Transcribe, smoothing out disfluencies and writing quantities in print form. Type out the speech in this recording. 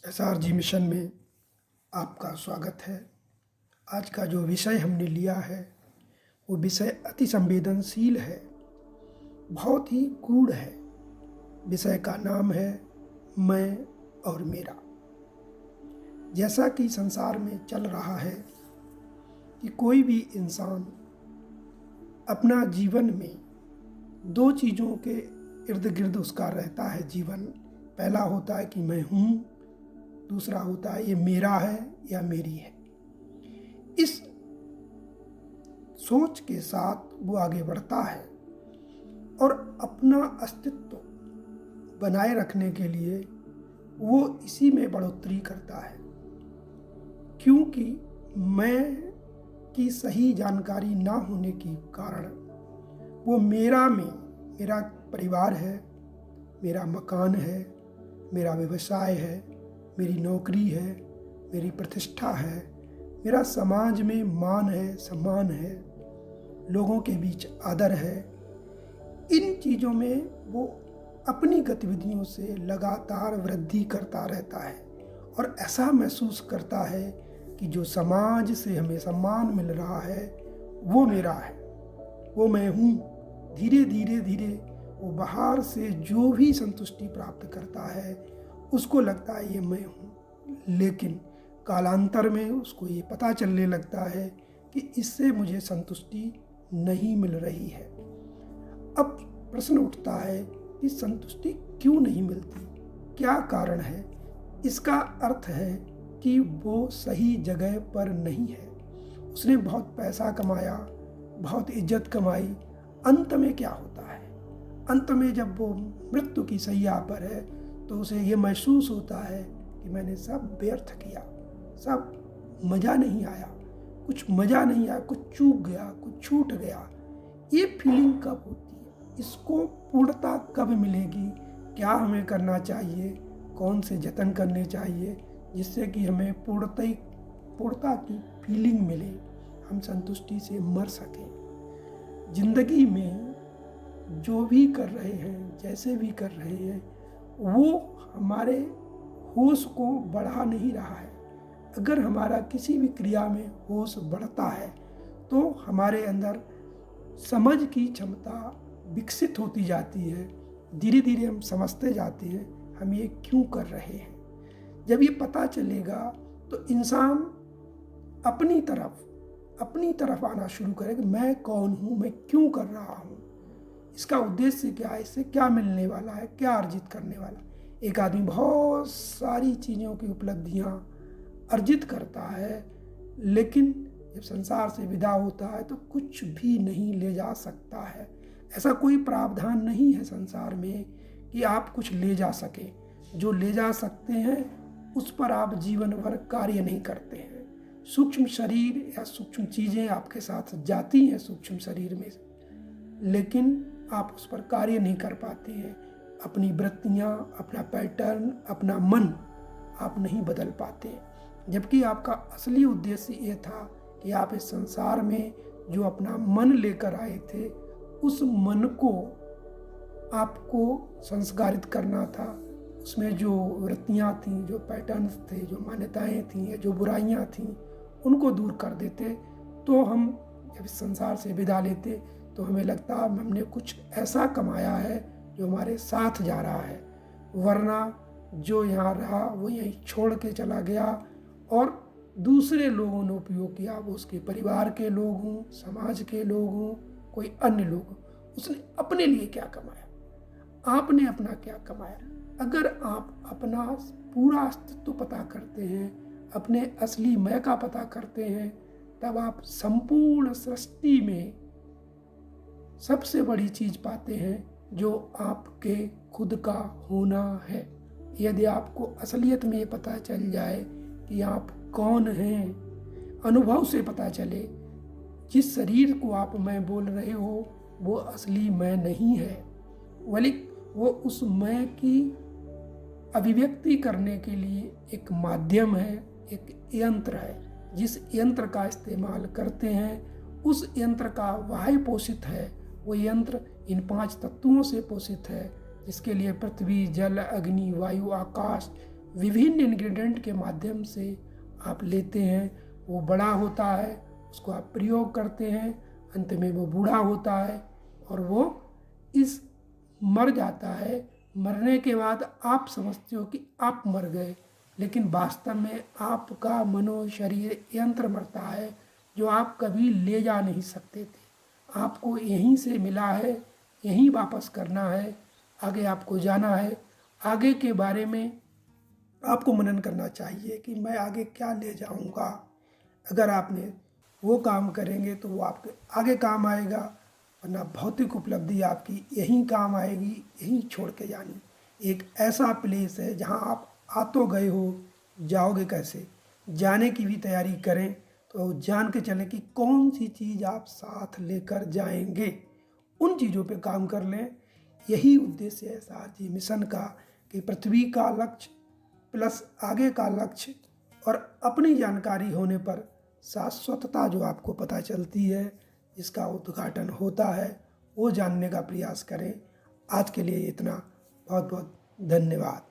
SRG mission में आपका स्वागत है। आज का जो विषय हमने लिया है वो विषय अति संवेदनशील है, बहुत ही गूढ़ है। विषय का नाम है मैं और मेरा। जैसा कि संसार में चल रहा है कि कोई भी इंसान अपना जीवन में दो चीज़ों के इर्द गिर्द उसका रहता है जीवन। पहला होता है कि मैं हूँ, दूसरा होता है ये मेरा है या मेरी है। इस सोच के साथ वो आगे बढ़ता है और अपना अस्तित्व बनाए रखने के लिए वो इसी में बढ़ोतरी करता है, क्योंकि मैं की सही जानकारी ना होने के कारण वो मेरा में मेरा परिवार है, मेरा मकान है, मेरा व्यवसाय है, मेरी नौकरी है, मेरी प्रतिष्ठा है, मेरा समाज में मान है, सम्मान है, लोगों के बीच आदर है। इन चीज़ों में वो अपनी गतिविधियों से लगातार वृद्धि करता रहता है और ऐसा महसूस करता है कि जो समाज से हमें सम्मान मिल रहा है वो मेरा है, वो मैं हूँ। धीरे धीरे वो बाहर से जो भी संतुष्टि प्राप्त करता है उसको लगता है ये मैं हूँ, लेकिन कालांतर में उसको ये पता चलने लगता है कि इससे मुझे संतुष्टि नहीं मिल रही है। अब प्रश्न उठता है कि संतुष्टि क्यों नहीं मिलती, क्या कारण है? इसका अर्थ है कि वो सही जगह पर नहीं है। उसने बहुत पैसा कमाया, बहुत इज्जत कमाई, अंत में क्या होता है? अंत में जब वो मृत्यु की शैया पर है तो उसे ये महसूस होता है कि मैंने सब व्यर्थ किया, सब मज़ा नहीं आया, कुछ मज़ा नहीं आया, कुछ चूक गया, कुछ छूट गया। ये फीलिंग कब होती है? इसको पूर्णता कब मिलेगी? क्या हमें करना चाहिए? कौन से जतन करने चाहिए जिससे कि हमें पूर्णता की फीलिंग मिले, हम संतुष्टि से मर सकें? जिंदगी में जो भी कर रहे हैं, जैसे भी कर रहे हैं, वो हमारे होश को बढ़ा नहीं रहा है। अगर हमारा किसी भी क्रिया में होश बढ़ता है तो हमारे अंदर समझ की क्षमता विकसित होती जाती है। धीरे धीरे हम समझते जाते हैं हम ये क्यों कर रहे हैं। जब ये पता चलेगा तो इंसान अपनी तरफ आना शुरू करेगा। मैं कौन हूँ, मैं क्यों कर रहा हूँ, इसका उद्देश्य क्या है, इससे क्या मिलने वाला है, क्या अर्जित करने वाला है। एक आदमी बहुत सारी चीज़ों की उपलब्धियाँ अर्जित करता है, लेकिन जब संसार से विदा होता है तो कुछ भी नहीं ले जा सकता है। ऐसा कोई प्रावधान नहीं है संसार में कि आप कुछ ले जा सके। जो ले जा सकते हैं उस पर आप जीवन भर कार्य नहीं करते हैं। सूक्ष्म शरीर या सूक्ष्म चीज़ें आपके साथ जाती हैं सूक्ष्म शरीर में, लेकिन आप उस पर कार्य नहीं कर पाते हैं। अपनी वृत्तियाँ, अपना पैटर्न, अपना मन आप नहीं बदल पाते, जबकि आपका असली उद्देश्य ये था कि आप इस संसार में जो अपना मन लेकर आए थे उस मन को आपको संस्कारित करना था। उसमें जो वृत्तियाँ थीं, जो पैटर्न्स थे, जो मान्यताएं थीं या जो बुराइयाँ थीं, उनको दूर कर देते तो हम जब इस संसार से विदा लेते तो हमें लगता हमने कुछ ऐसा कमाया है जो हमारे साथ जा रहा है। वरना जो यहाँ रहा वो यहीं छोड़ के चला गया और दूसरे लोगों ने उपयोग किया, वो उसके परिवार के लोग हों, समाज के लोग हों, कोई अन्य लोग हों। उसने अपने लिए क्या कमाया, आपने अपना क्या कमाया? अगर आप अपना पूरा अस्तित्व पता करते हैं, अपने असली मैं का पता करते हैं, तब आप संपूर्ण सृष्टि में सबसे बड़ी चीज़ पाते हैं जो आपके खुद का होना है। यदि आपको असलियत में ये पता चल जाए कि आप कौन हैं, अनुभव से पता चले जिस शरीर को आप मैं बोल रहे हो वो असली मैं नहीं है, बल्कि वो उस मैं की अभिव्यक्ति करने के लिए एक माध्यम है, एक यंत्र है। जिस यंत्र का इस्तेमाल करते हैं उस यंत्र का वाह्य पोषित है। वो यंत्र इन 5 तत्वों से पोषित है, जिसके लिए पृथ्वी, जल, अग्नि, वायु, आकाश विभिन्न इंग्रेडिएंट के माध्यम से आप लेते हैं, वो बड़ा होता है, उसको आप प्रयोग करते हैं, अंत में वो बूढ़ा होता है और वो मर जाता है। मरने के बाद आप समझते हो कि आप मर गए, लेकिन वास्तव में आपका मनो शरीर यंत्र मरता है, जो आप कभी ले जा नहीं सकते थे। आपको यहीं से मिला है, यहीं वापस करना है, आगे आपको जाना है। आगे के बारे में आपको मनन करना चाहिए कि मैं आगे क्या ले जाऊंगा। अगर आपने वो काम करेंगे तो वो आपके आगे काम आएगा, वरना भौतिक उपलब्धि आपकी यहीं काम आएगी, यहीं छोड़ के जानी। एक ऐसा प्लेस है जहाँ आप आ तो गए हो, जाओगे कैसे? जाने की भी तैयारी करें तो जान के चलें कि कौन सी चीज़ आप साथ लेकर जाएंगे, उन चीज़ों पे काम कर लें। यही उद्देश्य है SRG मिशन का कि पृथ्वी का लक्ष्य प्लस आगे का लक्ष्य और अपनी जानकारी होने पर शाश्वतता जो आपको पता चलती है, जिसका उद्घाटन होता है, वो जानने का प्रयास करें। आज के लिए इतना। बहुत बहुत धन्यवाद।